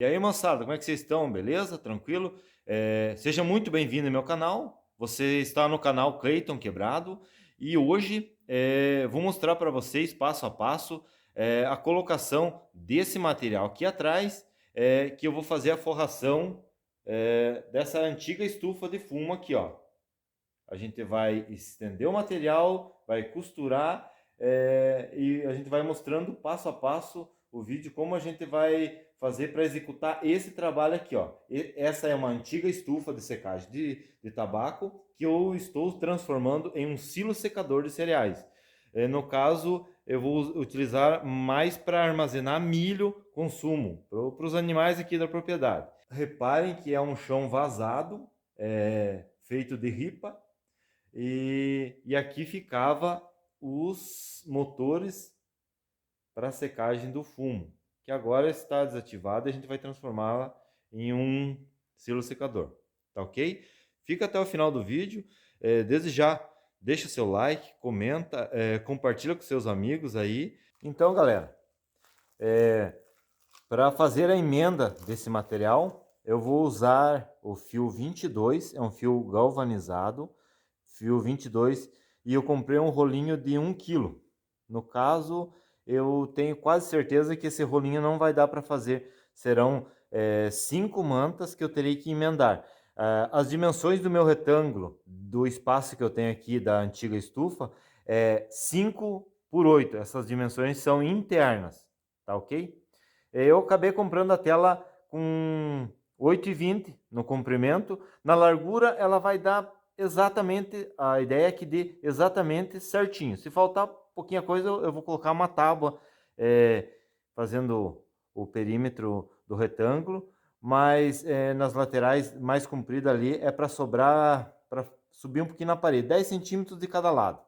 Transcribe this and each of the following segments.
E aí, moçada, como é que vocês estão? Beleza? Tranquilo? Seja muito bem-vindo ao meu canal. Você está no canal Cleiton Quebrado e hoje vou mostrar para vocês passo a passo a colocação desse material aqui atrás, que eu vou fazer a forração dessa antiga estufa de fumo aqui, ó. A gente vai estender o material, vai costurar e a gente vai mostrando passo a passo o vídeo como a gente vai fazer para executar esse trabalho aqui, ó. Essa é uma antiga estufa de secagem de tabaco que eu estou transformando em um silo secador de cereais. No caso, eu vou utilizar mais para armazenar milho consumo para os animais aqui da propriedade. Reparem que é um chão vazado, feito de ripa, e aqui ficava os motores para secagem do fumo, que agora está desativado e a gente vai transformá-la em um silo secador, tá ok? Fica até o final do vídeo, desde já deixa seu like, comenta, compartilha com seus amigos aí. Então, galera, para fazer a emenda desse material, eu vou usar o fio 22, é um fio galvanizado, fio 22, e eu comprei um rolinho de 1 kg. No caso, eu tenho quase certeza que esse rolinho não vai dar para fazer. Serão 5 mantas que eu terei que emendar. As dimensões do meu retângulo, do espaço que eu tenho aqui da antiga estufa, é 5 por 8. Essas dimensões são internas, tá ok? Eu acabei comprando a tela com 8,20 no comprimento. Na largura ela vai dar exatamente, a ideia é que dê exatamente certinho. Se faltar pouquinha coisa, eu vou colocar uma tábua fazendo o perímetro do retângulo, mas nas laterais mais compridas ali é para sobrar, para subir um pouquinho na parede, 10 centímetros de cada lado.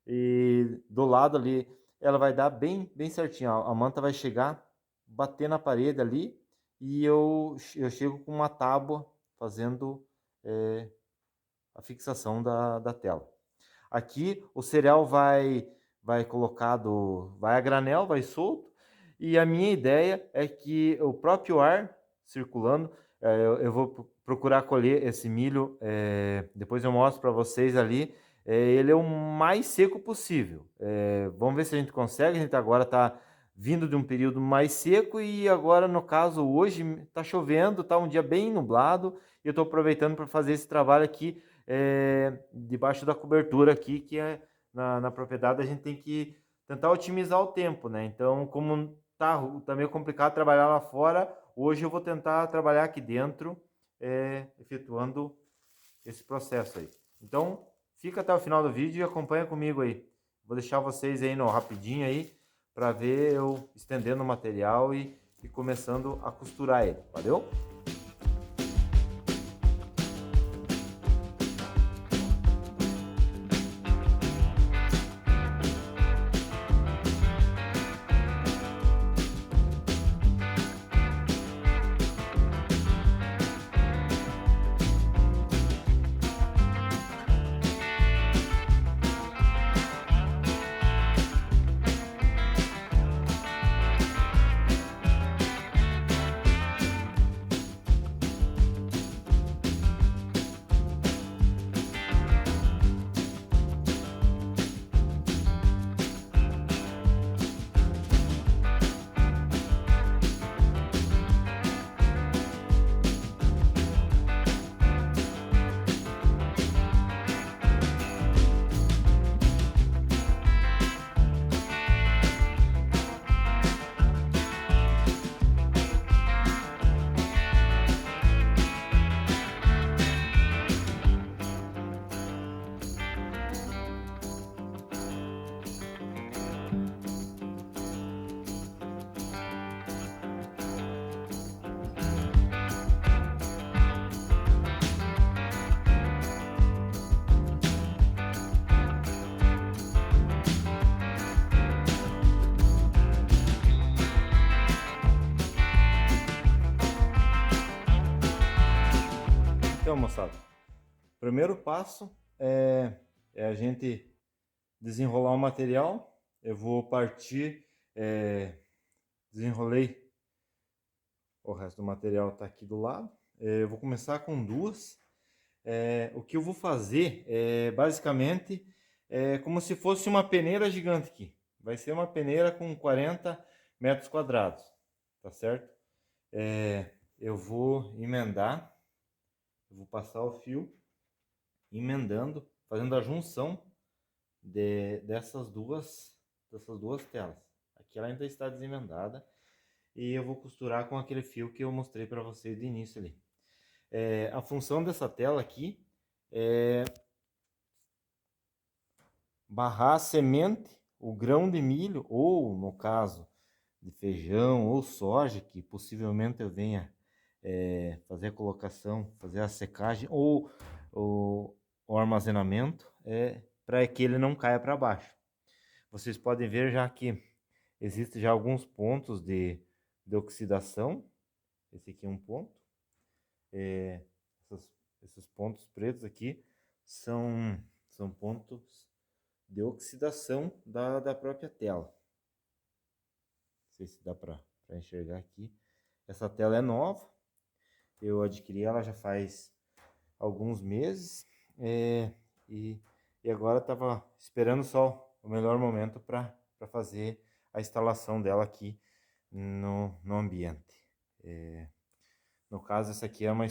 E do lado ali ela vai dar bem, bem certinho. A manta vai chegar, bater na parede ali, e eu chego com uma tábua fazendo a fixação da tela. Aqui o cereal vai colocado, vai a granel, vai solto, e a minha ideia é que o próprio ar circulando, eu vou procurar colher esse milho, depois eu mostro para vocês ali, ele é o mais seco possível. Vamos ver se a gente consegue. A gente agora está vindo de um período mais seco e agora, no caso, hoje está chovendo, está um dia bem nublado, e eu estou aproveitando para fazer esse trabalho aqui debaixo da cobertura aqui, que é na propriedade. A gente tem que tentar otimizar o tempo, né? Então, como tá meio complicado trabalhar lá fora, hoje eu vou tentar trabalhar aqui dentro, efetuando esse processo aí. Então, fica até o final do vídeo e acompanha comigo aí. Vou deixar vocês aí no rapidinho aí, para ver eu estendendo o material e começando a costurar ele. Valeu? Então, moçada, primeiro passo é a gente desenrolar o material. Eu vou partir, desenrolei O resto do material está aqui do lado. Eu vou começar com duas. O que eu vou fazer é basicamente como se fosse uma peneira gigante aqui. Vai ser uma peneira com 40 metros quadrados, tá certo? Eu vou emendar, eu vou passar o fio emendando, fazendo a junção dessas duas telas. Aqui ela ainda está desemendada e eu vou costurar com aquele fio que eu mostrei para vocês de início ali. A função dessa tela aqui é barrar a semente, o grão de milho, ou no caso de feijão ou soja, que possivelmente eu venha fazer a colocação, fazer a secagem ou o armazenamento, para que ele não caia para baixo. Vocês podem ver já que existem já alguns pontos de oxidação. Esse aqui é um ponto. Esses pontos pretos aqui são pontos de oxidação da própria tela. Não sei se dá para enxergar aqui. Essa tela é nova. Eu adquiri ela já faz alguns meses. E agora estava esperando só o melhor momento para fazer a instalação dela aqui no ambiente. No caso, essa aqui é uma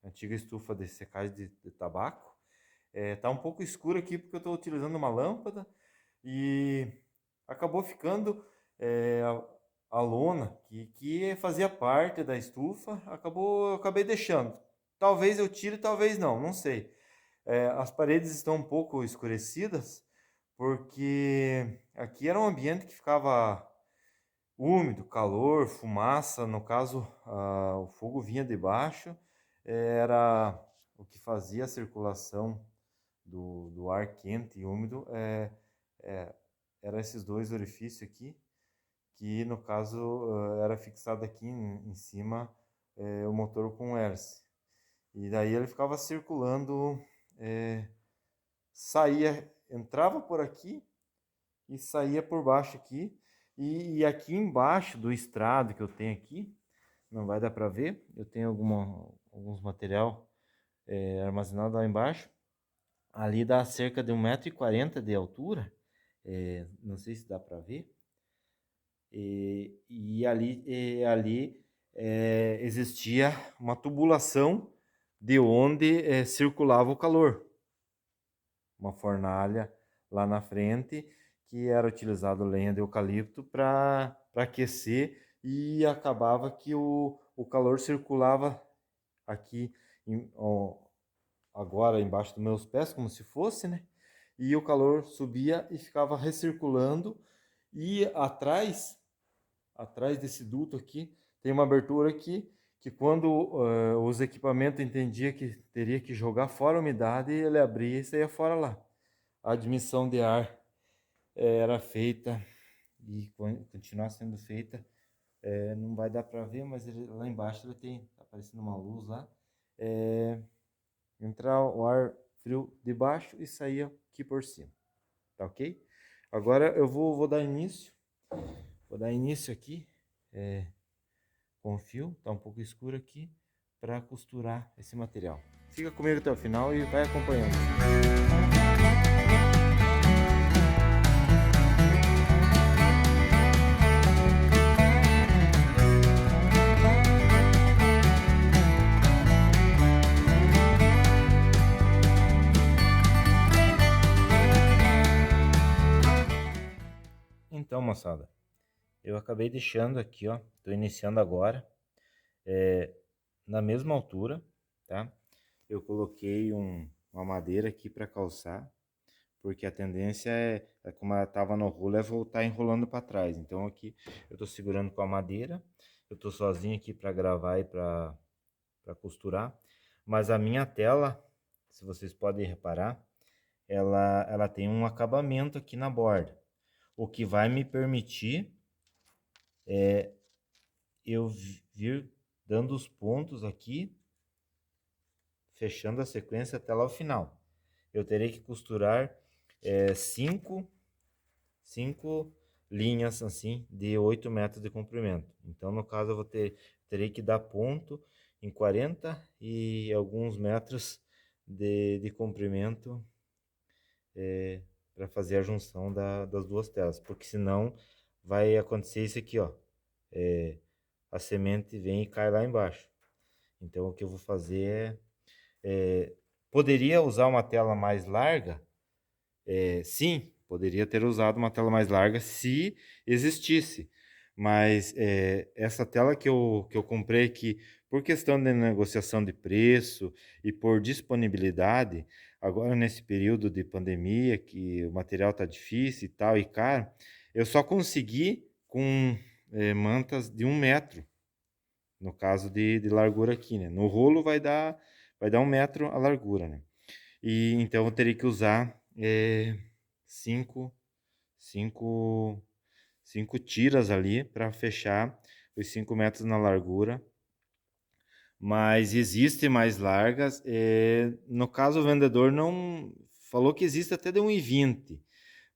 antiga estufa de secagem de tabaco. Tá um pouco escuro aqui porque eu estou utilizando uma lâmpada e acabou ficando a lona que fazia parte da estufa, eu acabei deixando. Talvez eu tire, talvez não sei. As paredes estão um pouco escurecidas porque aqui era um ambiente que ficava úmido, calor, fumaça. No caso, o fogo vinha de baixo, era o que fazia a circulação do ar quente e úmido. Era esses dois orifícios aqui, que no caso era fixado aqui em cima o motor com hélice. E daí ele ficava circulando, entrava por aqui e saía por baixo aqui. E aqui embaixo do estrado que eu tenho aqui, não vai dar para ver, eu tenho alguns material armazenado lá embaixo. Ali dá cerca de 1,40 m de altura, não sei se dá para ver. E ali existia uma tubulação de onde circulava o calor. Uma fornalha lá na frente, que era utilizado lenha de eucalipto para aquecer, e acabava que o calor circulava aqui agora embaixo dos meus pés, como se fosse, né? E o calor subia e ficava recirculando. E atrás desse duto aqui tem uma abertura aqui, que quando os equipamentos entendiam que teria que jogar fora a umidade, ele abria e saía fora lá. A admissão de ar era feita e continuar sendo feita. Não vai dar para ver, mas lá embaixo ele tá aparecendo uma luz lá. Entrar o ar frio de baixo e sair aqui por cima, tá ok? Agora eu vou dar início. Vou dar início aqui com o fio, tá um pouco escuro aqui, para costurar esse material. Fica comigo até o final e vai acompanhando. Então, moçada, eu acabei deixando aqui, ó, tô iniciando agora, na mesma altura, tá? Eu coloquei uma madeira aqui para calçar, porque a tendência como ela tava no rolo, é voltar enrolando para trás. Então aqui eu tô segurando com a madeira, eu tô sozinho aqui para gravar e para costurar, mas a minha tela, se vocês podem reparar, ela tem um acabamento aqui na borda, o que vai me permitir eu vir dando os pontos aqui, fechando a sequência até lá o final. Eu terei que costurar 5 linhas assim de 8 metros de comprimento. Então no caso eu vou ter terei que dar ponto em 40 e alguns metros de comprimento para fazer a junção das duas telas, porque senão vai acontecer isso aqui, ó. A semente vem e cai lá embaixo. Então o que eu vou fazer poderia usar uma tela mais larga? Sim, poderia ter usado uma tela mais larga se existisse. Mas essa tela que eu comprei aqui, por questão de negociação de preço e por disponibilidade, agora nesse período de pandemia, que o material está difícil e tal, e caro, eu só consegui com mantas de 1 metro, no caso de largura aqui, né? No rolo vai dar 1 metro a largura, né? E então eu teria que usar cinco, cinco, cinco tiras ali para fechar os 5 metros na largura. Mas existem mais largas. No caso, o vendedor não falou que existe até de 1,20,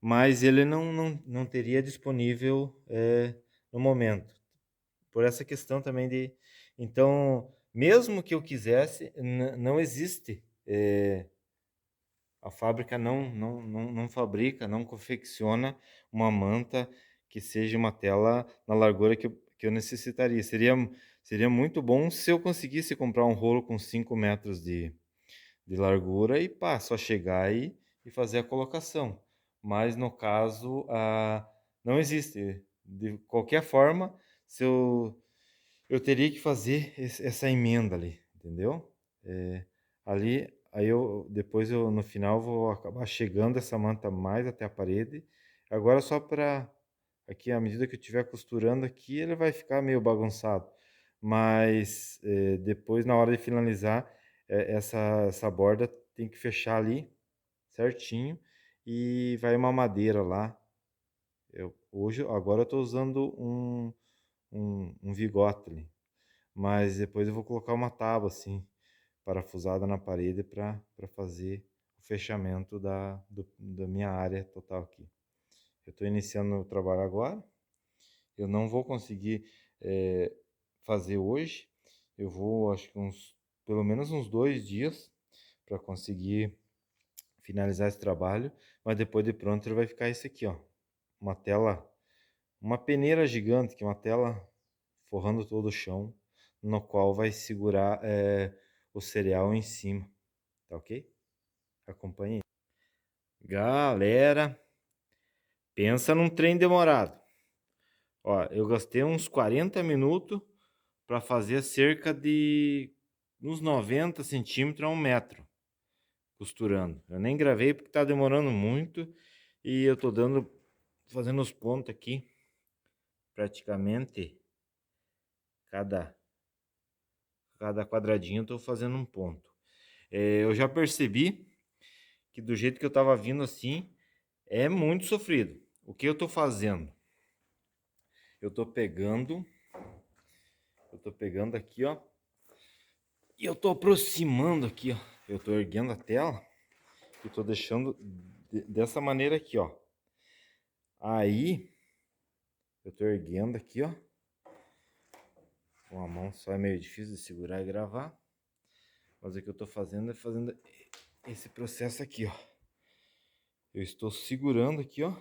mas ele não teria disponível no momento. Por essa questão também de. Então, mesmo que eu quisesse, não existe. A fábrica não fabrica, não confecciona uma manta que seja uma tela na largura que eu necessitaria. Seria muito bom se eu conseguisse comprar um rolo com 5 metros de largura e pá, só chegar e fazer a colocação. Mas no caso, não existe. De qualquer forma, se eu teria que fazer essa emenda ali, entendeu? Ali, aí depois no final vou acabar chegando essa manta mais até a parede. Agora só para aqui, à medida que eu estiver costurando aqui, ele vai ficar meio bagunçado. Mas depois, na hora de finalizar, essa borda tem que fechar ali certinho e vai uma madeira lá. Agora eu estou usando um vigote ali, mas depois eu vou colocar uma tábua assim parafusada na parede para fazer o fechamento da minha área total aqui. Eu estou iniciando o trabalho agora, eu não vou conseguir fazer hoje, eu vou, acho que pelo menos uns 2 dias para conseguir finalizar esse trabalho, mas depois de pronto ele vai ficar esse aqui, ó, uma tela, uma peneira gigante, que é uma tela forrando todo o chão, no qual vai segurar o cereal em cima, tá ok? Acompanhe. Galera, pensa num trem demorado. Ó, eu gastei uns 40 minutos para fazer cerca de uns 90 centímetros a 1 metro costurando. Eu nem gravei porque tá demorando muito e eu tô fazendo os pontos aqui, praticamente cada quadradinho eu tô fazendo um ponto. Eu já percebi que do jeito que eu tava vindo assim, é muito sofrido. O que eu tô fazendo? Eu tô pegando aqui, ó, e eu tô aproximando aqui, ó. Eu tô erguendo a tela e tô deixando dessa maneira aqui, ó. Aí, eu tô erguendo aqui, ó. Com a mão só é meio difícil de segurar e gravar. Mas o que eu tô fazendo é fazendo esse processo aqui, ó. Eu estou segurando aqui, ó.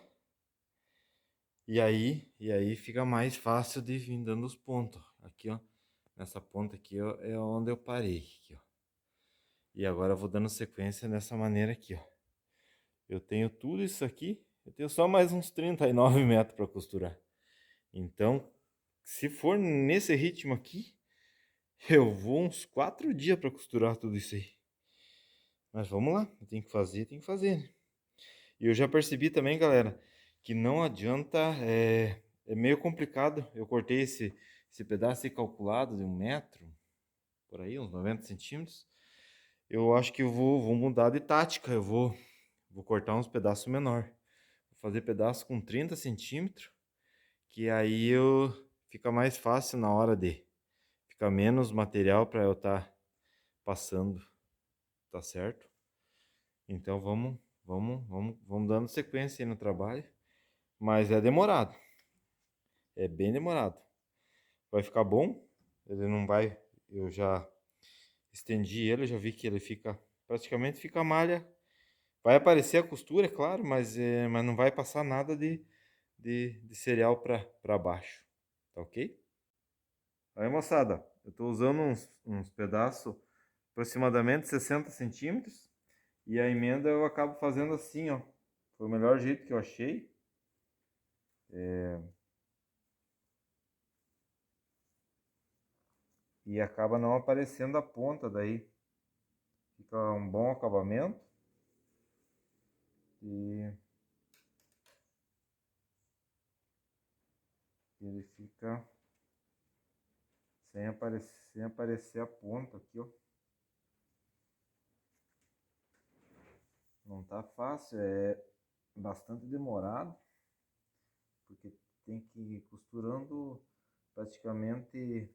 E aí fica mais fácil de vir dando os pontos. Aqui, ó. Nessa ponta aqui ó, é onde eu parei, aqui, ó. E agora eu vou dando sequência dessa maneira aqui, ó. Eu tenho tudo isso aqui, eu tenho só mais uns 39 metros para costurar. Então, se for nesse ritmo aqui, eu vou uns 4 dias para costurar tudo isso aí. Mas vamos lá, tem que fazer, né? E eu já percebi também, galera, que não adianta, é meio complicado. Eu cortei esse pedaço aí calculado de 1 metro, por aí, uns 90 centímetros. Eu acho que eu vou mudar de tática, eu vou cortar uns pedaços menor. Vou fazer pedaço com 30 centímetros, que aí fica mais fácil na hora de ficar menos material para eu estar passando, tá certo? Então vamos dando sequência aí no trabalho, mas é demorado, é bem demorado. Vai ficar bom, ele não vai, eu já estendi ele, já vi que ele fica, praticamente fica a malha. Vai aparecer a costura, é claro, mas não vai passar nada de cereal para baixo, tá ok? Aí, moçada, eu tô usando uns pedaços aproximadamente 60 centímetros e a emenda eu acabo fazendo assim, ó. Foi o melhor jeito que eu achei. E acaba não aparecendo a ponta daí. Fica um bom acabamento. E ele fica sem aparecer a ponta aqui, ó. Não tá fácil, é bastante demorado, porque tem que ir costurando praticamente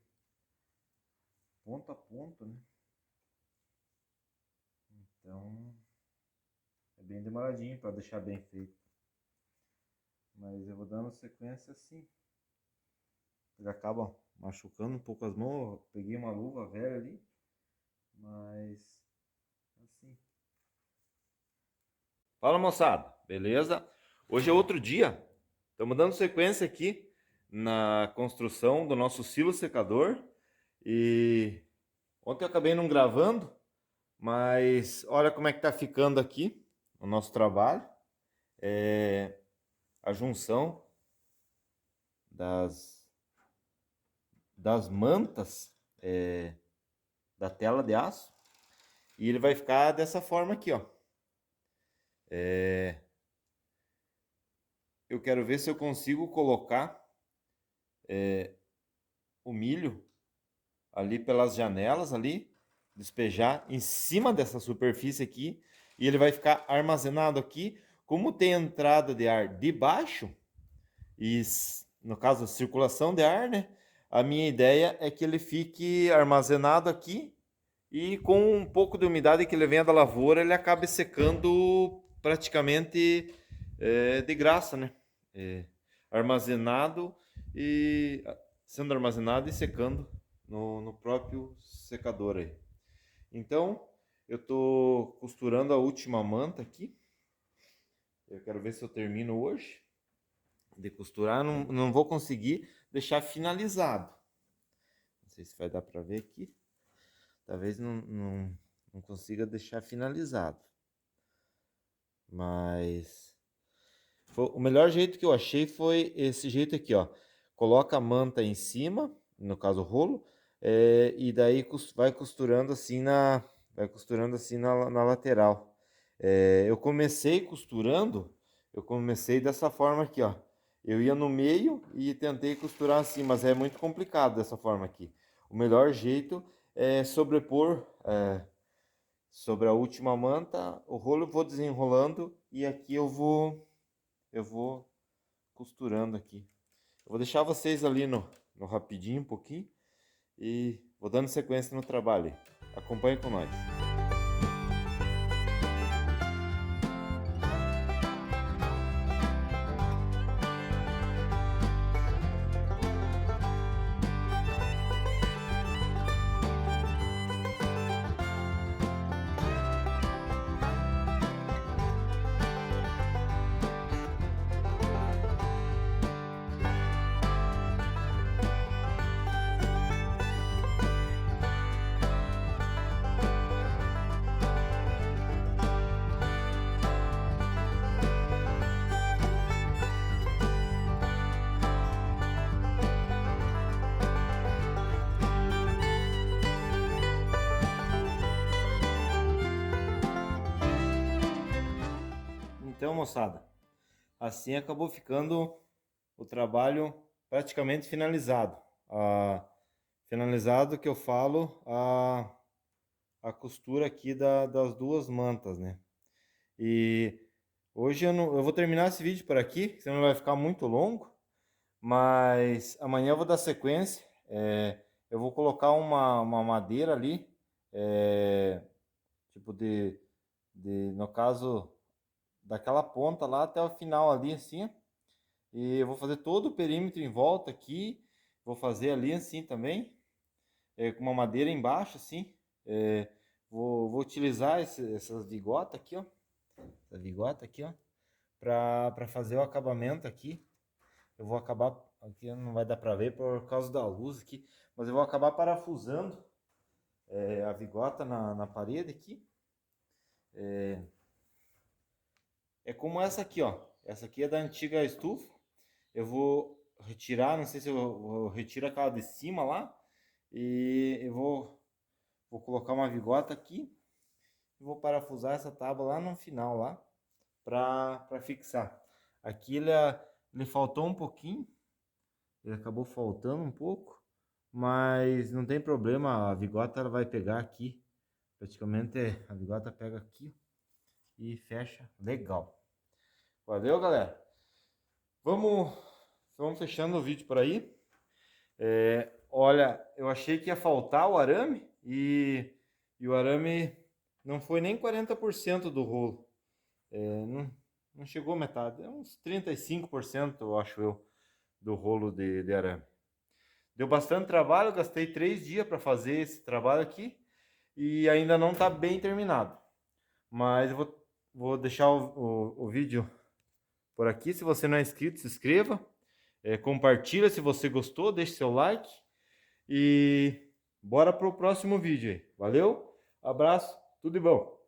ponto a ponto, né? Então é bem demoradinho para deixar bem feito. Mas eu vou dando sequência assim. Ele acaba machucando um pouco as mãos. Eu peguei uma luva velha ali, mas assim. Fala, moçada, beleza? Hoje é outro dia. Estamos dando sequência aqui na construção do nosso silo secador. E ontem eu acabei não gravando, mas olha como é que tá ficando aqui o nosso trabalho. É a junção das mantas da tela de aço. E ele vai ficar dessa forma aqui, ó. Eu quero ver se eu consigo colocar o milho ali pelas janelas ali, despejar em cima dessa superfície aqui, e ele vai ficar armazenado aqui. Como tem entrada de ar de baixo, e no caso circulação de ar, né? A minha ideia é que ele fique armazenado aqui e com um pouco de umidade que ele venha da lavoura, ele acabe secando praticamente de graça, né? Armazenado e sendo armazenado e secando no próprio secador aí. Então, eu tô costurando a última manta aqui. Eu quero ver se eu termino hoje de costurar. Não vou conseguir deixar finalizado. Não sei se vai dar para ver aqui. Talvez não consiga deixar finalizado. Mas o melhor jeito que eu achei foi esse jeito aqui, ó. Coloca a manta em cima, no caso o rolo, e daí vai costurando assim na lateral. Eu comecei dessa forma aqui, ó. Eu ia no meio e tentei costurar assim, mas é muito complicado dessa forma aqui. O melhor jeito é sobrepor sobre a última manta, o rolo eu vou desenrolando e aqui eu vou costurando aqui. Eu vou deixar vocês ali no rapidinho um pouquinho e vou dando sequência no trabalho. Acompanhe com nós. Então, moçada, assim acabou ficando o trabalho praticamente finalizado. Finalizado que eu falo a costura aqui das duas mantas, né? E hoje eu vou terminar esse vídeo por aqui, senão vai ficar muito longo. Mas amanhã eu vou dar sequência. Eu vou colocar uma madeira ali, tipo no caso, daquela ponta lá até o final ali, assim. E eu vou fazer todo o perímetro em volta aqui. Vou fazer ali assim também. com uma madeira embaixo, assim. Vou utilizar essas vigotas aqui, ó. Essa vigota aqui, ó. Para fazer o acabamento aqui. Eu vou acabar, aqui não vai dar para ver por causa da luz aqui, mas eu vou acabar parafusando a vigota na parede aqui. É como essa aqui, ó. Essa aqui é da antiga estufa. Eu vou retirar, não sei se eu retiro aquela de cima lá. E eu vou colocar uma vigota aqui. E vou parafusar essa tábua lá no final lá. Para fixar. Aqui ele faltou um pouquinho. Ele acabou faltando um pouco. Mas não tem problema. A vigota ela vai pegar aqui. Praticamente a vigota pega aqui. E fecha legal. Valeu, galera. Vamos fechando o vídeo por aí. Olha, eu achei que ia faltar o arame e o arame não foi nem 40% do rolo. Não chegou a metade, é uns 35%, eu acho eu, do rolo de arame. Deu bastante trabalho, eu gastei 3 dias para fazer esse trabalho aqui e ainda não está bem terminado. Mas eu vou deixar o vídeo por aqui. Se você não é inscrito, se inscreva. Compartilha se você gostou, deixe seu like. E bora pro próximo vídeo aí. Valeu, abraço, tudo de bom.